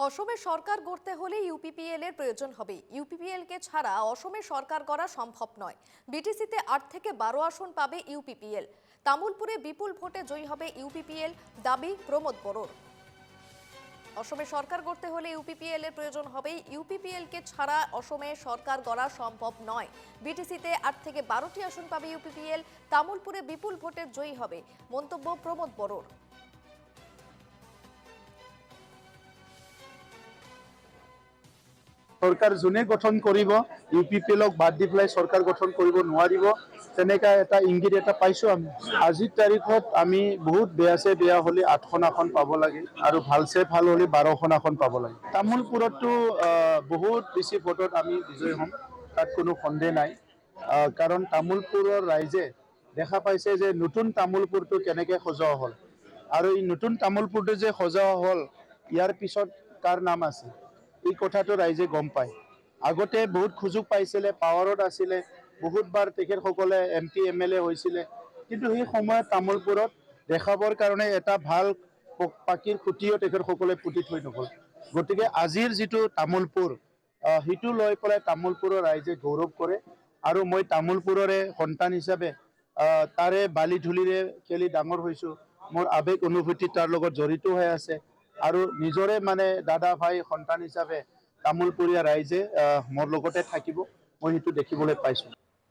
অসমে সরকার গড়তে হলে ইউপিপিএল এর প্রয়োজন হবে। ইউপিপিএল কে ছাড়া অসমে সরকার গড়া সম্ভব নয়। বিটিসিতে 8 থেকে 12 আসন পাবে ইউপিপিএল। তামুলপুরে বিপুল ভোটে জয়ী হবে ইউপিপিএল, দাবি প্রমোদ বড়োর। অসমে সরকার গড়তে হলে ইউপিপিএল এর প্রয়োজন হবে। ইউপিপিএল কে ছাড়া অসমে সরকার গড়া সম্ভব নয়। বিটিসিতে 8 থেকে 12টি আসন পাবে ইউপিপিএল। তামুলপুরে বিপুল ভোটে জয়ী হবে, মন্তব্য প্রমোদ বড়োর। সৰকাৰ যোনে গঠন কৰিব ইউপিপিএলক বাদ দি পেলাই চৰকাৰ গঠন কৰিব নোৱাৰিব তেনেকা এটা ইংগিত এটা পাইছোঁ আমি। আজিৰ তাৰিখত আমি বহুত বেয়া হ'লে 8খন আসন পাব লাগে আৰু ভালছে ভাল হ'লে 12খন আসন পাব লাগে। তামোলপুৰতো বহুত বেছি ভোটত আমি বিজয়ী হ'ম, তাত কোনো সন্দেহ নাই। কাৰণ তামোলপুৰৰ ৰাইজে দেখা পাইছে যে নতুন তামোলপুৰটো কেনেকৈ সজোৱা হ'ল আৰু এই নতুন তামোলপুৰটো যে সজোৱা হ'ল ইয়াৰ পিছত কাৰ নাম আছে এই কথাটো ৰাইজে গম পায়। আগতে বহুত সুযোগ পাইছিলে, পাৱাৰত আছিলে, বহুতবাৰ তেখেতসকলে MP MLA হৈছিলে, কিন্তু সেই সময়ত তামোলপুৰত দেখাবৰ কাৰণে এটা ভাল পাকিৰ খুঁটিও তেখেতসকলে পুতি থৈ নগ'ল। গতিকে আজিৰ যিটো তামোলপুৰ সেইটো লৈ পেলাই তামোলপুৰৰ ৰাইজে গৌৰৱ কৰে আৰু মই তামোলপুৰৰে সন্তান হিচাপে তাৰে বালি ধূলিৰে খেলি ডাঙৰ হৈছোঁ। মোৰ আৱেগ অনুভূতি তাৰ লগত জড়িত হৈ আছে আৰু নিজৰে মানে দাদা ভাই সন্তান হিচাপে তামোলপুৰীয়া ৰাইজে মোৰ লগতে থাকিব, মই সেইটো দেখিবলৈ পাইছোঁ।